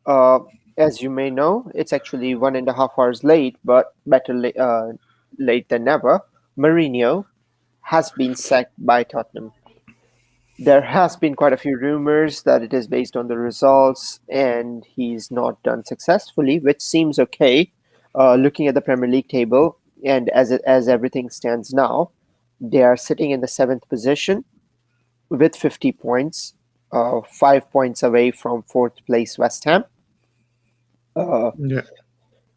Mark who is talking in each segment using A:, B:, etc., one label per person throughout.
A: As you may know, it's actually 1.5 hours late, but better late than never. Mourinho has been sacked by Tottenham. There has been quite a few rumors that it is based on the results, and he's not done successfully, which seems okay. Looking at the Premier League table, and as everything stands now, they are sitting in the seventh position with 50 points, 5 points away from fourth place West Ham. Uh,
B: Yeah.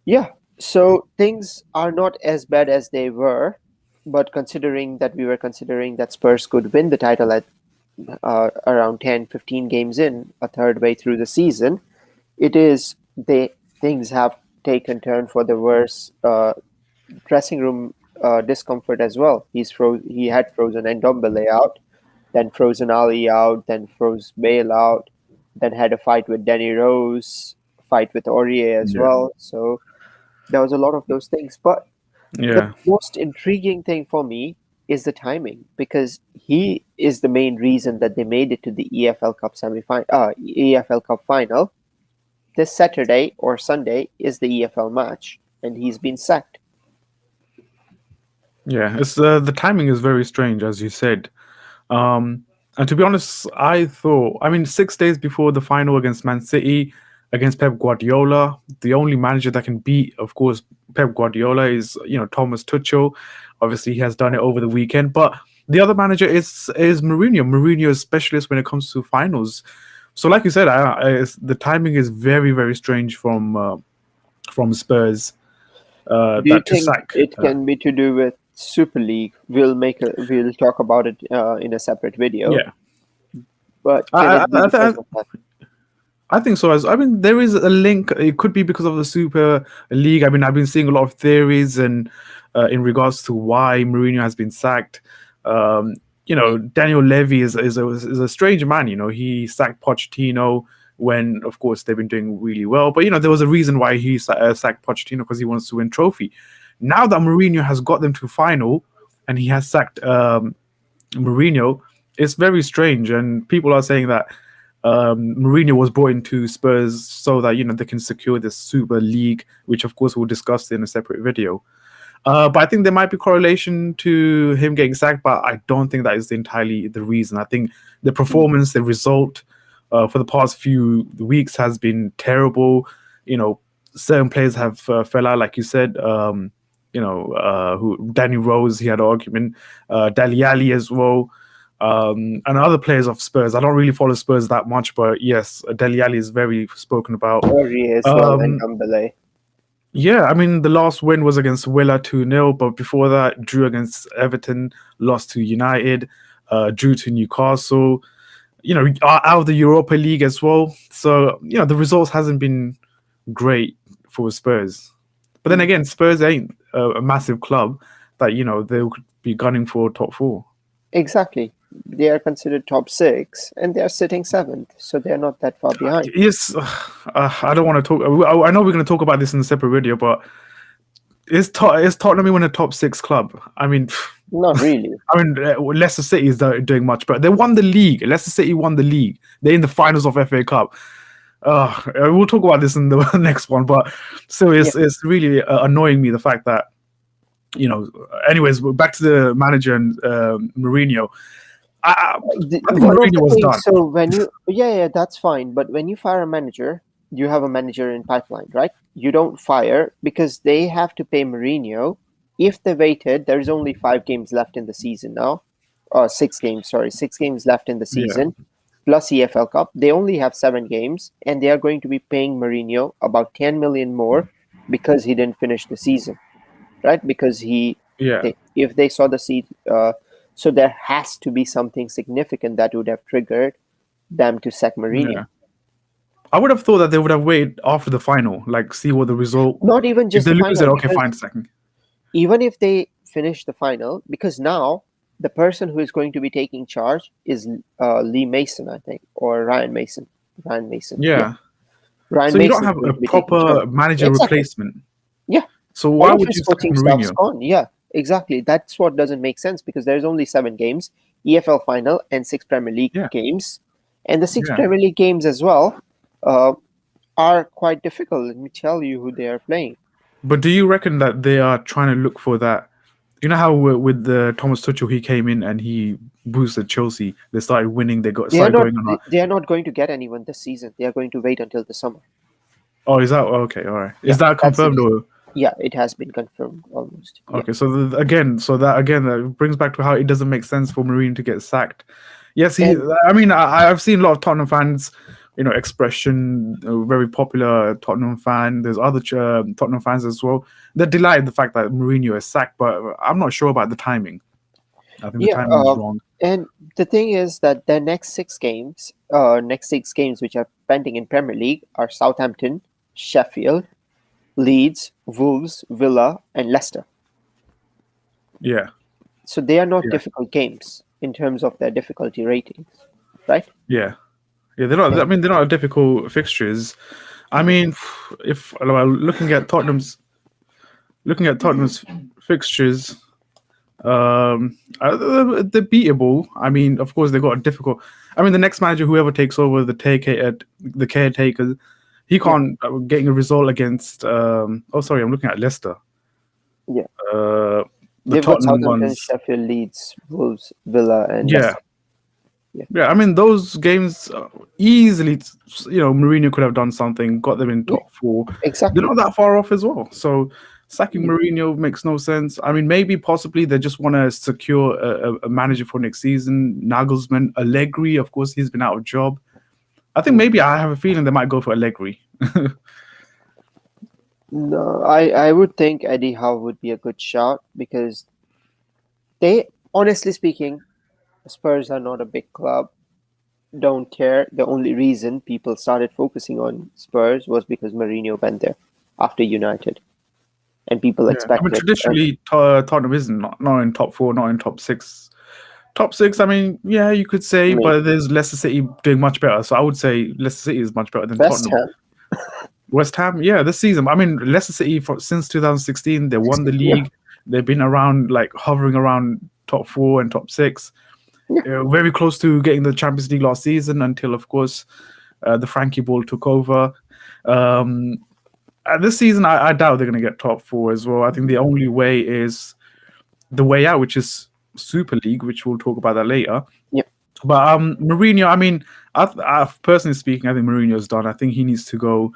A: yeah, so things are not as bad as they were, but considering that we were considering that Spurs could win the title at around 10, 15 games in, a third way through the season, it is they things have taken turn for the worse. Dressing room discomfort as well. He had frozen Ndombele out, then frozen Ali out, then froze Bale out, then had a fight with Danny Rose, fight with Aurier as
B: Yeah.
A: well. So there was a lot of those things. But the
B: Yeah.
A: most intriguing thing for me is the timing because he is the main reason that they made it to the EFL Cup final. This Saturday or Sunday is the EFL match, and he's been sacked.
B: Yeah. It's the timing is very strange, as you said. And to be honest, I mean, 6 days before the final against Man City, against Pep Guardiola, the only manager that can beat, of course, Pep Guardiola is, Thomas Tuchel. Obviously, he has done it over the weekend, but the other manager is Mourinho. Mourinho is specialist when it comes to finals. So, like you said, the timing is very, very strange from Spurs
A: Do you
B: that to
A: think
B: sack.
A: it can be to do with Super League? We'll talk about it in a separate video.
B: Yeah,
A: But can
B: I,
A: it be
B: I, I,
A: because of that?
B: I think so. As I mean, there is a link. It could be because of the Super League. I mean, I've been seeing a lot of theories and in regards to why Mourinho has been sacked. Daniel Levy is a strange man. He sacked Pochettino when, of course, they've been doing really well. But there was a reason why he sacked Pochettino because he wants to win trophy. Now that Mourinho has got them to final and he has sacked Mourinho, it's very strange, and people are saying that Mourinho was brought into Spurs so that they can secure this Super League, which of course we'll discuss in a separate video. But I think there might be correlation to him getting sacked, but I don't think that is entirely the reason. I think the performance, the result for the past few weeks has been terrible. Certain players have fell out, like you said. Who Danny Rose, he had an argument. Dali Ali as well. And other players of Spurs. I don't really follow Spurs that much, but yes, Deli Ali is very spoken about.
A: Aurier as well and
B: Um,
A: Ndombele.
B: yeah, I mean, the last win was against Villa 2-0, but before that, drew against Everton, lost to United, drew to Newcastle, out of the Europa League as well. So, the results hasn't been great for Spurs. But then
A: Mm,
B: again, Spurs ain't a massive club that, they could be gunning for top four.
A: exactly. They are considered top six, and they are sitting seventh, so they are not that far behind.
B: Yes, I don't want to talk. I know we're going to talk about this in a separate video, but is Tottenham even a top six club? I mean,
A: Not really.
B: Leicester City is doing much better. They won the league. Leicester City won the league. They're in the finals of FA Cup. We'll talk about this in the next one, but still,
A: Yeah.
B: it's really annoying me the fact that Anyways, back to the manager and Mourinho. I think
A: One of
B: Mourinho
A: the
B: was
A: things,
B: done.
A: so when you, yeah, that's fine. But when you fire a manager, you have a manager in pipeline, right? You don't fire because they have to pay Mourinho. If they waited, there's only 5 games left in the season now. 6 games, sorry, 6 games left in the
B: Yeah,
A: season, plus EFL Cup. They only have 7 games, and they are going to be paying Mourinho about 10 million more because he didn't finish the season, right? Because
B: yeah,
A: if they saw the seat, so there has to be something significant that would have triggered them to sack Mourinho.
B: yeah. I would have thought that they would have waited after the final, like see what the result.
A: Not even
B: If
A: just
B: they
A: the
B: lose
A: final,
B: it, okay,
A: because
B: fine, second.
A: even if they finish the final, because now the person who is going to be taking charge is Lee Mason, I think, or Ryan Mason. Ryan Mason, yeah,
B: Yeah.
A: Ryan
B: So you don't
A: Mason is
B: have
A: going
B: a
A: to be taking
B: proper
A: charge.
B: manager
A: Exactly.
B: replacement.
A: Yeah,
B: So
A: all
B: why
A: of
B: would
A: his
B: you sack
A: coaching staff's
B: Mourinho?
A: gone. Yeah, exactly. That's what doesn't make sense because there's only 7 games, EFL final, and 6 Premier League
B: Yeah,
A: games, and the six
B: yeah,
A: Premier League games as well. Uh, are quite difficult. Let me tell you who they are playing.
B: But do you reckon that they are trying to look for that? You know how with the Thomas Tuchel, he came in and he boosted Chelsea. They started winning. They got
A: They are
B: started
A: not.
B: going on.
A: They are not going to get anyone this season. They are going to wait until the summer.
B: Oh, is that okay? All right.
A: Yeah,
B: Is that
A: that's it.
B: confirmed or?
A: Yeah, it has been confirmed almost. Yeah,
B: Okay, so that brings back to how it doesn't make sense for Mourinho to get sacked. Yes, he.
A: and
B: I mean, I've seen a lot of Tottenham fans, expression, very popular Tottenham fan. There's other Tottenham fans as well. They're delighted the fact that Mourinho is sacked, but I'm not sure about the timing. I think the
A: yeah.
B: timing is wrong.
A: And the thing is that the next six games which are pending in Premier League are Southampton, Sheffield, Leeds, Wolves, Villa, and Leicester.
B: Yeah,
A: So they are not
B: yeah,
A: difficult games in terms of their difficulty ratings, right?
B: yeah, yeah. They're not. I
A: And
B: mean, they're not difficult fixtures. I
A: yeah,
B: mean, if well, looking at Tottenham's fixtures, they're beatable. I mean, of course, they got a difficult. I mean, the next manager, whoever takes over the caretaker, he
A: yeah,
B: can't getting a result against. Oh, sorry, I'm looking at Leicester.
A: yeah.
B: Uh, the
A: They've got
B: Tottenham
A: Southampton,
B: ones.
A: Sheffield, Leeds, Wolves, Villa, and
B: Yeah,
A: Leicester. Yeah,
B: yeah. I mean, those games easily. Mourinho could have done something, got them in
A: yeah,
B: top four. They're
A: exactly.
B: not that far off as well. So sacking
A: Mm.
B: Mourinho makes no sense. I mean, maybe possibly they just want to secure a manager for next season. Nagelsmann, Allegri, of course, he's been out of job. I think
A: Mm.
B: maybe I have a feeling they might go for Allegri.
A: No, I would think Eddie Howe would be a good shot because they, honestly speaking, Spurs are not a big club. Don't care. The only reason people started focusing on Spurs was because Mourinho went there after United, and people
B: Yeah, I mean,
A: expected. And
B: traditionally, Tottenham isn't not in top four, not in top six. Top six, I mean, yeah, you could say, but
A: maybe
B: there's Leicester City doing much better. So I would say Leicester City is much better than
A: West
B: Tottenham.
A: Ham.
B: West Ham, yeah, this season. I mean, Leicester City since 2016, they won the
A: Yeah,
B: league. They've been around, like hovering around top four and top six.
A: yeah.
B: Very close to getting the Champions League last season until, of course, the Frankie Ball took over. Um, this season, I doubt they're going to get top four as well. I think the only way is the way out, which is Super League, which we'll talk about that later.
A: Yeah.
B: But Mourinho, I mean, I've personally speaking, I think Mourinho's done. I think he needs to go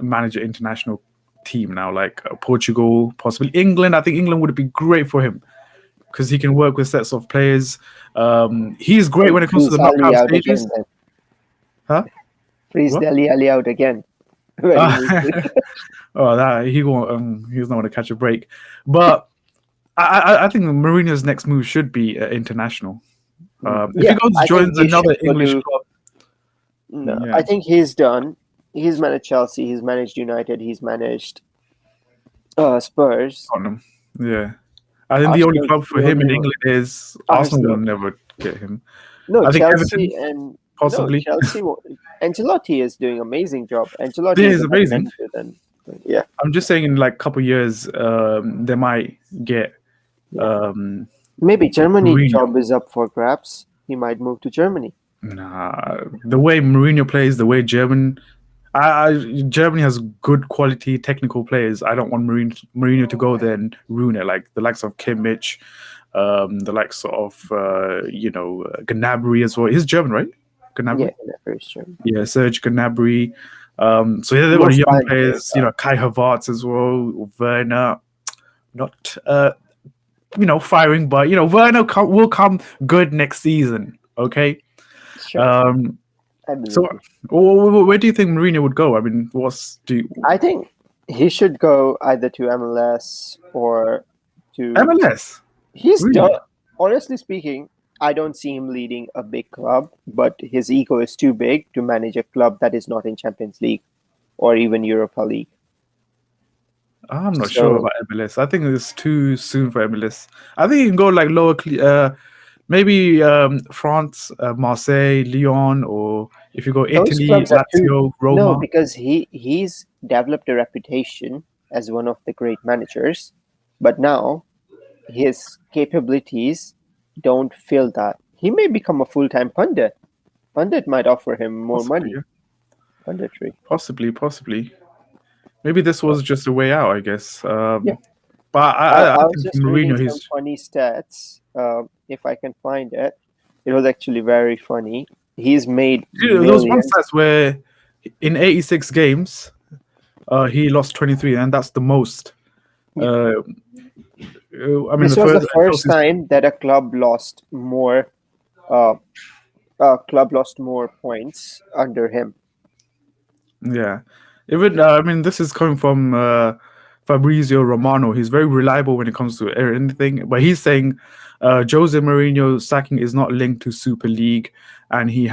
B: manage an international team now, like Portugal, possibly England. I think England would be great for him because he can work with sets of players. He's great when it comes to
A: Freeze
B: the
A: Ali
B: knockout
A: out
B: stages.
A: again. Then
B: Huh?
A: freeze
B: What?
A: Deli Ali out again. When he moves it.
B: Oh, that he won't. He's not going to catch a break. But I think Mourinho's next move should be international. If he
A: Yeah,
B: goes
A: I think
B: joins
A: he should
B: another
A: go
B: English
A: to.
B: club,
A: No,
B: yeah,
A: I think he's done. He's managed Chelsea. He's managed United. He's managed Spurs.
B: Tottenham, yeah. I think the only
A: Arsenal.
B: club for
A: The
B: him
A: only
B: in
A: one.
B: England is Arsenal. Will
A: Arsenal.
B: never get him.
A: No,
B: I think
A: Chelsea
B: Everton
A: and no
B: possibly.
A: Chelsea. Ancelotti is doing amazing job. Ancelotti
B: Yeah,
A: is
B: he's
A: a better
B: amazing.
A: manager than. Yeah,
B: I'm just saying, in like a couple years, they might get
A: yeah.
B: um,
A: Maybe Germany
B: Mourinho.
A: job is up for grabs. He might move to Germany.
B: Nah, the way Mourinho plays, the way Germany has good quality technical players. I don't want Mourinho to go there and ruin it, like the likes of Kimmich, the likes of Gnabry as well. He's German, right?
A: Yeah,
B: Gnabry,
A: very German.
B: yeah, Serge Gnabry. So yeah, they've got
A: Most
B: young
A: fine players
B: players,
A: are.
B: Kai Havertz as well, Werner. Not firing, but Werner will come good next season. Okay.
A: Sure,
B: Um,
A: I
B: so
A: believe you.
B: where do you think Mourinho would go? I mean,
A: I think he should go either to MLS or to.
B: MLS?
A: He's done.
B: Really?
A: Honestly speaking, I don't see him leading a big club, but his ego is too big to manage a club that is not in Champions League or even Europa League.
B: I'm not sure
A: So
B: about MLS. I think it's too soon for MLS. I think you can go like maybe France, Marseille, Lyon, or if you go
A: those
B: Italy,
A: clubs are too.
B: Lazio,
A: No,
B: Roma.
A: because he's developed a reputation as one of the great managers, but now his capabilities don't fill that. He may become a full-time pundit. Pundit might offer him more
B: Possibly,
A: money.
B: yeah.
A: under three.
B: Possibly. Maybe this was just a way out, I guess.
A: Yeah.
B: But
A: I
B: I
A: was
B: think
A: just reading
B: Mourinho,
A: some
B: he's
A: funny stats. If I can find it, it was actually very funny. He's made
B: there was one
A: millions.
B: stats where in 86 games, he lost 23, and that's the most.
A: Yeah.
B: Uh, I mean,
A: This
B: the
A: was the
B: first
A: first
B: Chelsea's,
A: time that a uh, club lost more points under him.
B: yeah. Even I mean, this is coming from Fabrizio Romano. He's very reliable when it comes to anything, but he's saying Jose Mourinho sacking is not linked to Super League, and he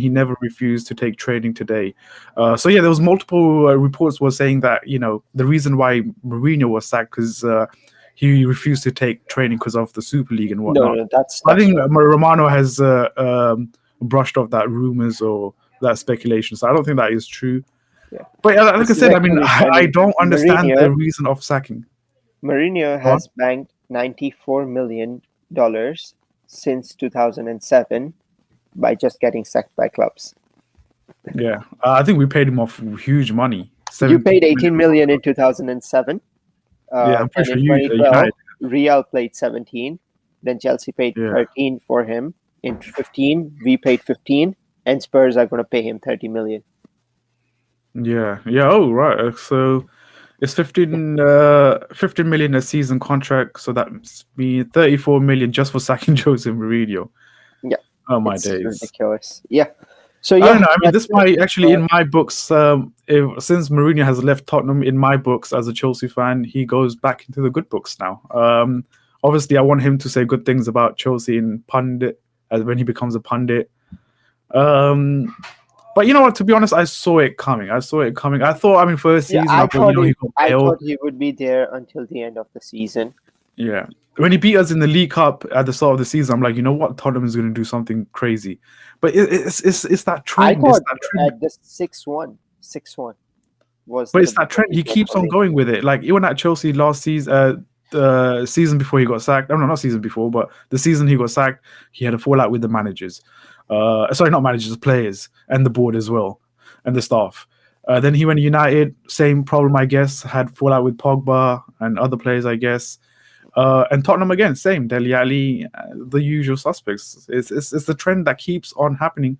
B: never refused to take training today. So yeah, there was multiple reports were saying that the reason why Mourinho was sacked because he refused to take training because of the Super League and
A: No,
B: whatnot.
A: no, that's
B: I think
A: not.
B: Romano has brushed off that rumors or that speculation, so I don't think that is true.
A: Yeah,
B: But like I
A: this is
B: said, I mean,
A: actually
B: I
A: funny.
B: don't understand the reason of sacking.
A: Mourinho
B: Go on.
A: has banked $94 million since 2007 by just getting sacked by clubs.
B: Yeah, I think we paid him off huge money.
A: You
B: 70
A: paid 18
B: million.
A: million in 2007.
B: Yeah, I'm
A: Then
B: pretty
A: in
B: sure you
A: 2012,
B: United.
A: Real paid 17. Then Chelsea paid
B: Yeah,
A: 13 for him. In 15, we paid 15, and Spurs are going to pay him 30 million.
B: yeah. Oh, right. So it's 15 million a season contract. So that's me 34 million just for sacking Jose Mourinho.
A: Yeah,
B: Oh my
A: it's
B: days.
A: ridiculous. Yeah. So
B: I don't
A: yeah,
B: know. I mean,
A: that's
B: this
A: it.
B: might actually in my books. Since Mourinho has left Tottenham, in my books as a Chelsea fan, he goes back into the good books now. Obviously, I want him to say good things about Chelsea in pundit as when he becomes a pundit. Um, but you know what? To be honest, I saw it coming. I thought, I mean, first
A: Yeah,
B: season, I thought, he got
A: I
B: bailed.
A: thought he would be there until the end of the season.
B: Yeah. When he beat us in the League Cup at the start of the season, I'm like, you know what? Tottenham is going to do something crazy. But it's that
A: I
B: trend. It's
A: thought
B: that trend.
A: at the 6-1 was
B: But
A: the
B: it's that trend. He
A: beginning
B: keeps
A: for
B: on
A: me.
B: going with it. Like even at Chelsea last season, the season before he got sacked. No, not season before, but the season he got sacked, he had a fallout with the managers. Sorry, not managers, players, and the board as well, and the staff. Then he went to United, same problem, I guess. Had fallout with Pogba and other players, I guess. And Tottenham again, same. Dele Alli, the usual suspects. It's the trend that keeps on happening.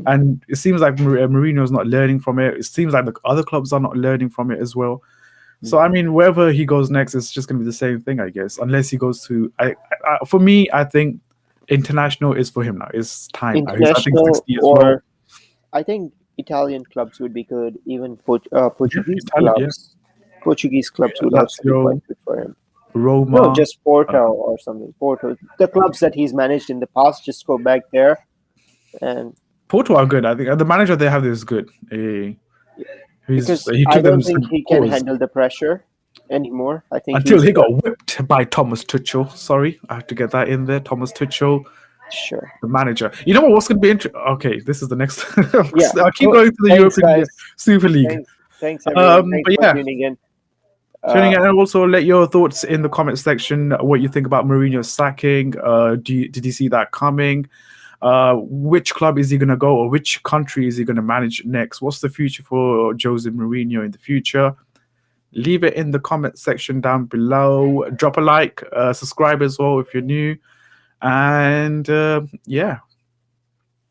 B: And it seems like Mourinho is not learning from it. It seems like the other clubs are not learning from it as well. So I mean, wherever he goes next, it's just going to be the same thing, I guess. Unless he goes to, for me, I think international is for him now. It's time. He's I think
A: International
B: 60 as well.
A: or I think Italian clubs would be good. Even Portuguese
B: Italian, yeah.
A: clubs. Portuguese clubs would also be
B: Lazio,
A: quite good for him.
B: Roma.
A: No, just Porto or something. Porto. The clubs that he's managed in the past, just go back there. And
B: Porto are good. I think the manager they have is good.
A: because
B: He
A: I
B: took them
A: don't
B: to
A: think
B: some
A: he can
B: pause
A: handle the pressure anymore. I think
B: until
A: he's
B: he got whipped by Thomas Tuchel. Sorry, I have to get that in there. Thomas Tuchel,
A: sure.
B: the manager. You know what's going to be interesting? Okay, this is the next.
A: Yeah.
B: I'll keep
A: Cool.
B: going to the
A: Thanks,
B: European
A: guys.
B: Super League.
A: Thanks everyone. Thanks
B: But
A: for
B: yeah,
A: tuning in.
B: tuning in, and also let your thoughts in the comment section. What you think about Mourinho's sacking? Did you see that coming? Which club is he going to go, or which country is he going to manage next? What's the future for Jose Mourinho in the future? Leave it in the comment section down below. Drop a like, subscribe as well if you're new, and yeah,